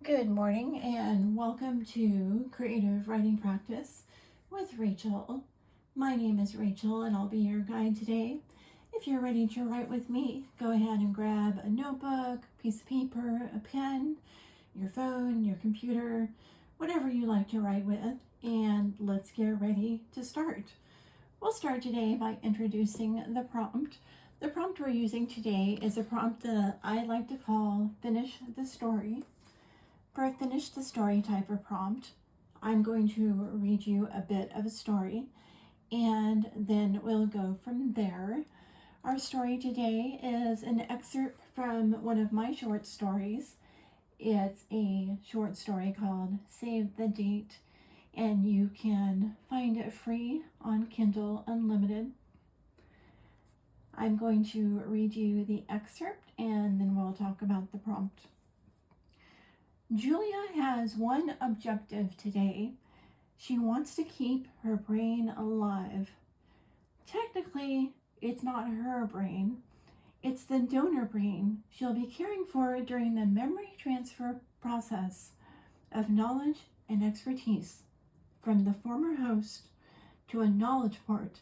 Good morning and welcome to Creative Writing Practice with Rachel. My name is Rachel and I'll be your guide today. If you're ready to write with me, go ahead and grab a notebook, piece of paper, a pen, your phone, your computer, whatever you like to write with, and let's get ready to start. We'll start today by introducing the prompt. The prompt we're using today is a prompt that I like to call Finish the Story. For a finish the story type of prompt, I'm going to read you a bit of a story and then we'll go from there. Our story today is an excerpt from one of my short stories. It's a short story called Save the Date, and you can find it free on Kindle Unlimited. I'm going to read you the excerpt and then we'll talk about the prompt. Julia has one objective today. She wants to keep her brain alive. Technically, it's not her brain. It's the donor brain she'll be caring for during the memory transfer process of knowledge and expertise from the former host to a knowledge port,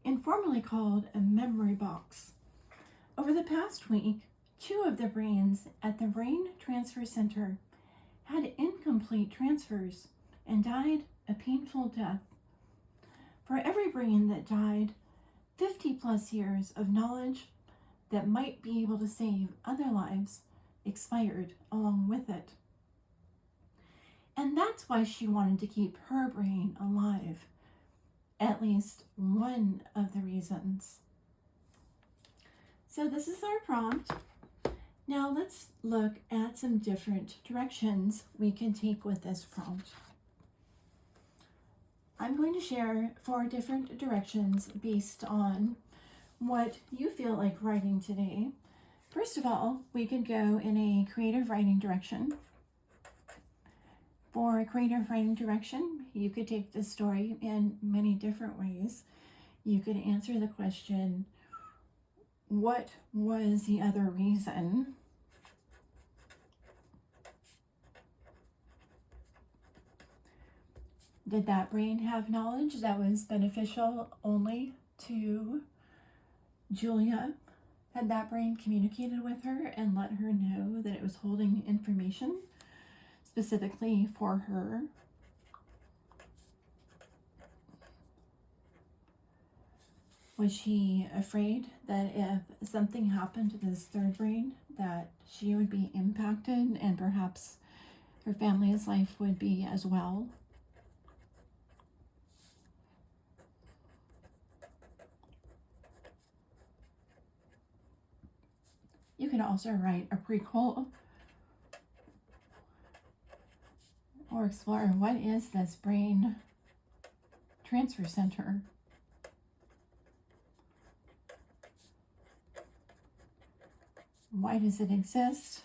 informally called a memory box. Over the past week, 2 of the brains at the Brain Transfer Center had incomplete transfers and died a painful death. For every brain that died, 50 plus years of knowledge that might be able to save other lives expired along with it. And that's why she wanted to keep her brain alive. At least one of the reasons. So this is our prompt. Now let's look at some different directions we can take with this prompt. I'm going to share 4 different directions based on what you feel like writing today. First of all, we could go in a creative writing direction. For a creative writing direction, you could take this story in many different ways. You could answer the question, what was the other reason? Did that brain have knowledge that was beneficial only to Julia? Had that brain communicated with her and let her know that it was holding information specifically for her? Was she afraid that if something happened to this third brain, that she would be impacted and perhaps her family's life would be as well? You can also write a prequel or explore what is this brain transfer center? Why does it exist?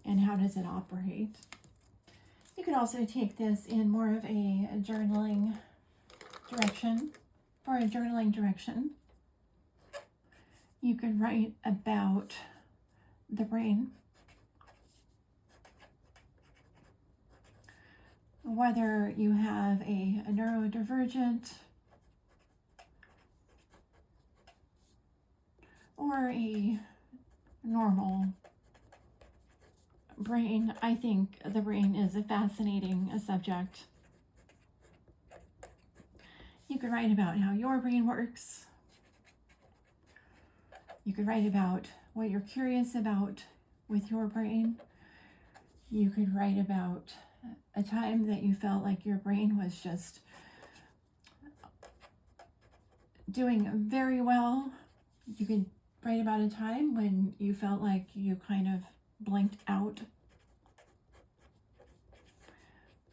And how does it operate? You could also take this in more of a journaling direction. For a journaling direction, you could write about the brain, whether you have a neurodivergent or a normal brain. I think the brain is a fascinating subject. You could write about how your brain works. You could write about what you're curious about with your brain. You could write about a time that you felt like your brain was just doing very well. You could write about a time when you felt like you kind of blanked out.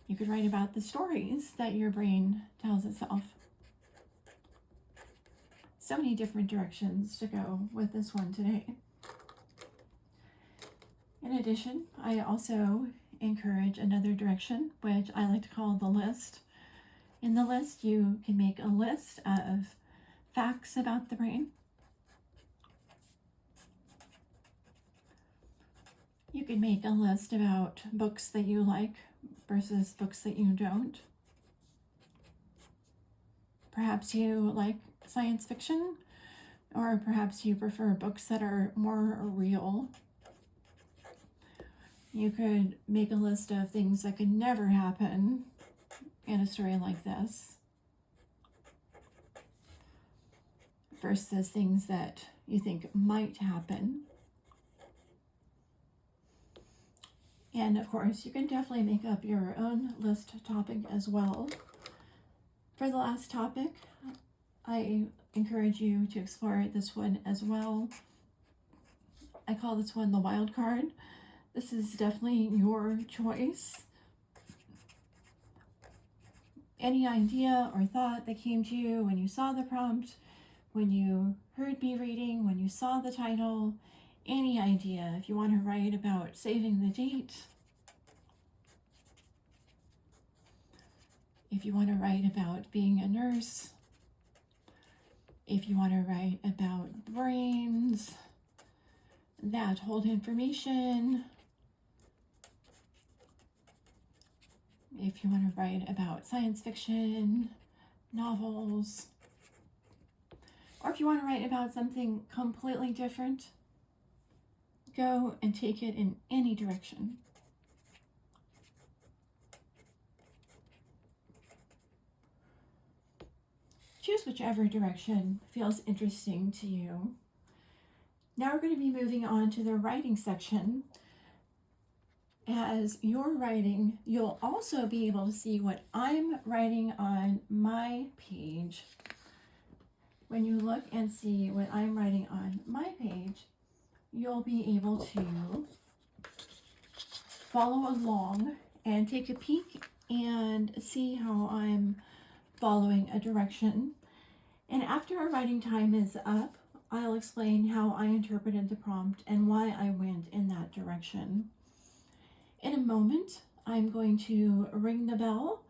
You could write about the stories that your brain tells itself. So many different directions to go with this one today. In addition, I also encourage another direction, which I like to call the list. In the list, you can make a list of facts about the brain. You could make a list about books that you like versus books that you don't. Perhaps you like science fiction, or perhaps you prefer books that are more real. You could make a list of things that could never happen in a story like this versus things that you think might happen. And of course, you can definitely make up your own list topic as well. For the last topic, I encourage you to explore this one as well. I call this one the wild card. This is definitely your choice. Any idea or thought that came to you when you saw the prompt, when you heard me reading, when you saw the title, any idea. If you want to write about saving the date, if you want to write about being a nurse, if you want to write about brains that hold information, if you want to write about science fiction, novels, or if you want to write about something completely different, go and take it in any direction. Choose whichever direction feels interesting to you. Now we're going to be moving on to the writing section. As you're writing, you'll also be able to see what I'm writing on my page. When you look and see what I'm writing on my page, you'll be able to follow along and take a peek and see how I'm following a direction. And after our writing time is up, I'll explain how I interpreted the prompt and why I went in that direction. In a moment, I'm going to ring the bell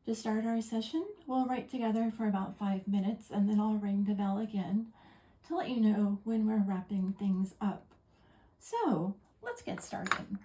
to start our session. We'll write together for about 5 minutes, and then I'll ring the bell again to let you know when we're wrapping things up. So let's get started.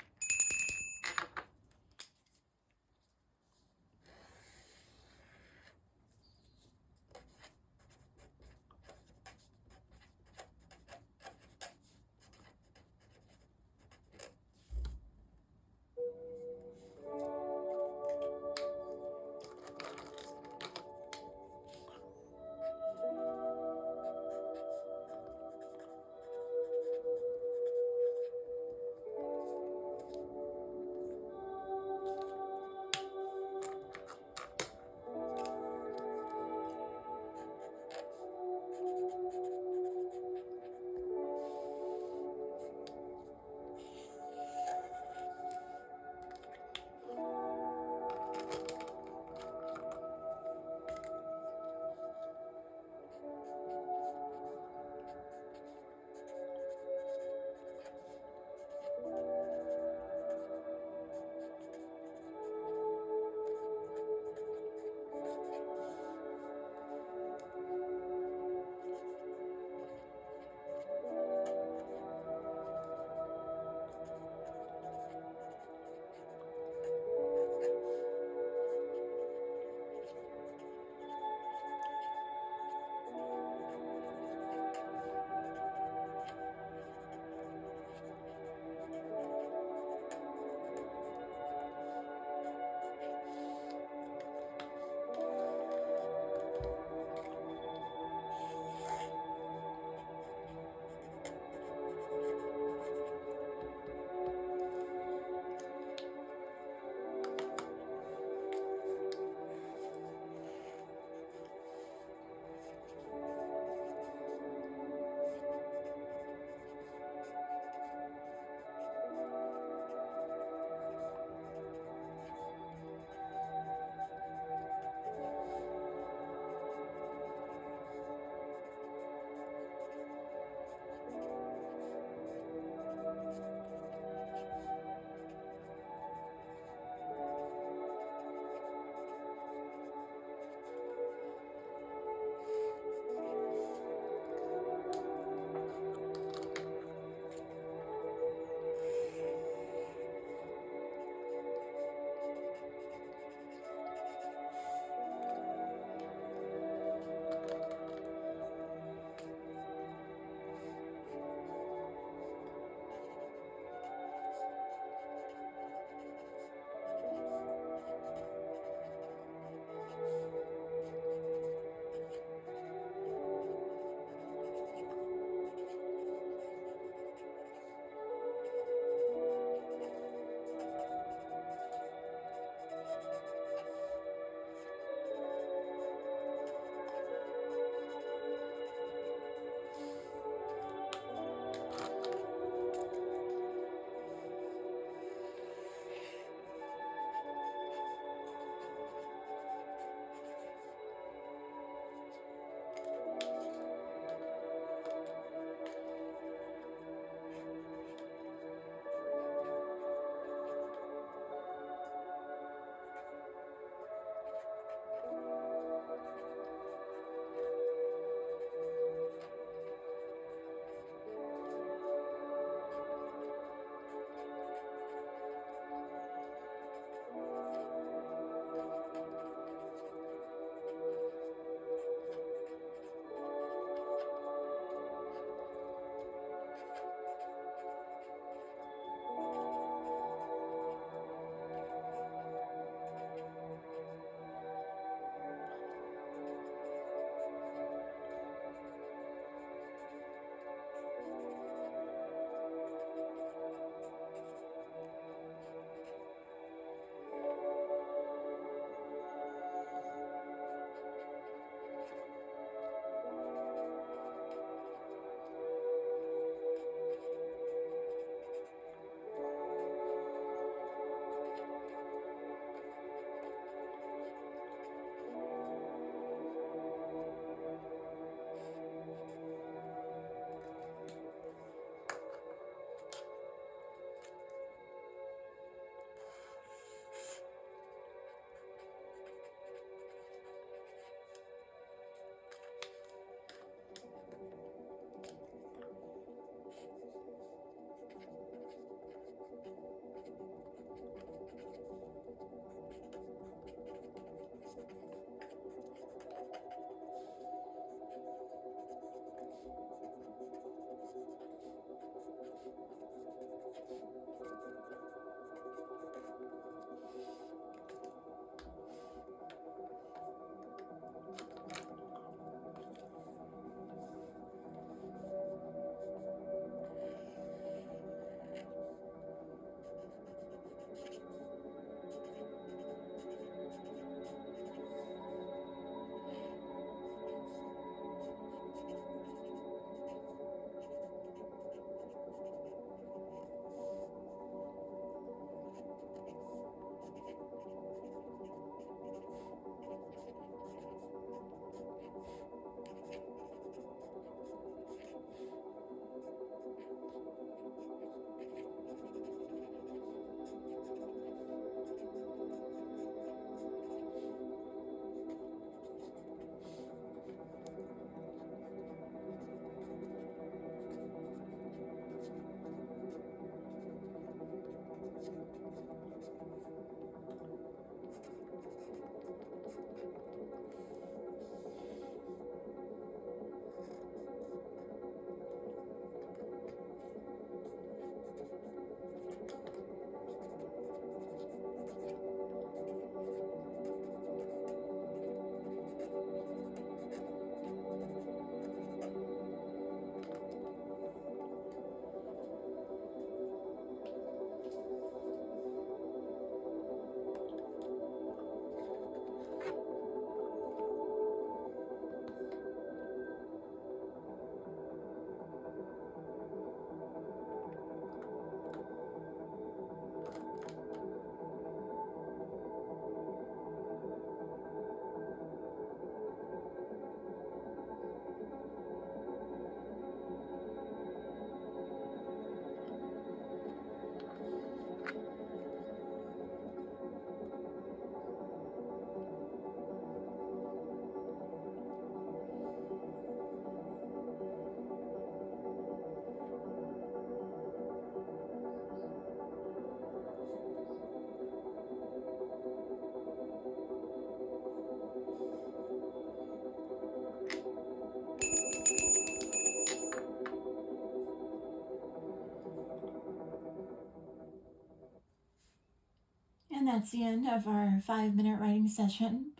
that's the end of our 5-minute writing session.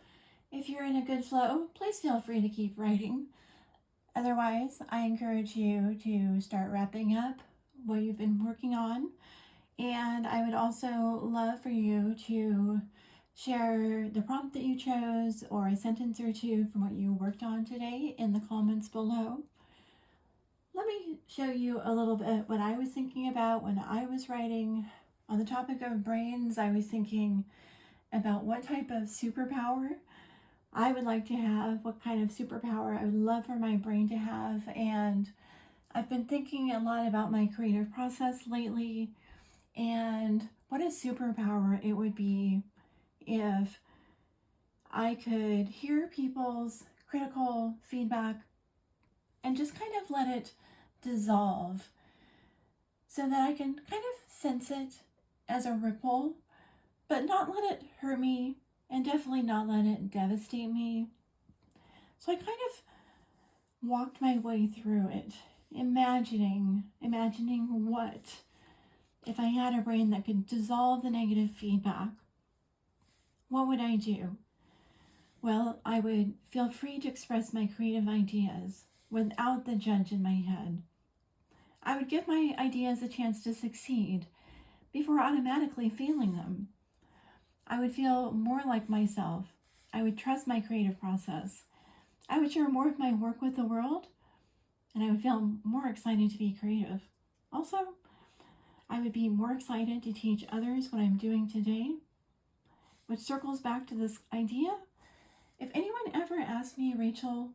If you're in a good flow, please feel free to keep writing. Otherwise, I encourage you to start wrapping up what you've been working on. And I would also love for you to share the prompt that you chose or a sentence or two from what you worked on today in the comments below. Let me show you a little bit what I was thinking about when I was writing. On the topic of brains, I was thinking about what type of superpower I would like to have, what kind of superpower I would love for my brain to have. And I've been thinking a lot about my creative process lately and what a superpower it would be if I could hear people's critical feedback and just kind of let it dissolve so that I can kind of sense it as a ripple, but not let it hurt me and definitely not let it devastate me. So I kind of walked my way through it, imagining what if I had a brain that could dissolve the negative feedback. What would I do? Well, I would feel free to express my creative ideas without the judge in my head. I would give my ideas a chance to succeed before automatically failing them. I would feel more like myself. I would trust my creative process. I would share more of my work with the world, and I would feel more excited to be creative. Also, I would be more excited to teach others what I'm doing today, which circles back to this idea. If anyone ever asked me, Rachel,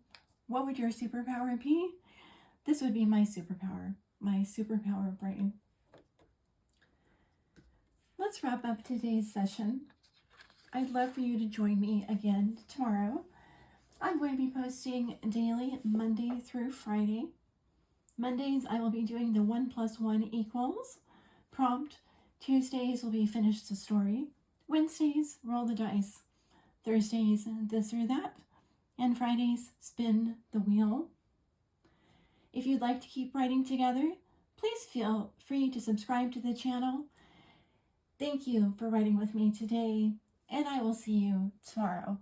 what would your superpower be? This would be my superpower brain. Let's wrap up today's session. I'd love for you to join me again tomorrow. I'm going to be posting daily, Monday through Friday. Mondays, I will be doing the 1 + 1 = prompt. Tuesdays will be finish the story. Wednesdays, roll the dice. Thursdays, this or that. And Fridays, spin the wheel. If you'd like to keep writing together, please feel free to subscribe to the channel. Thank you for writing with me today, and I will see you tomorrow.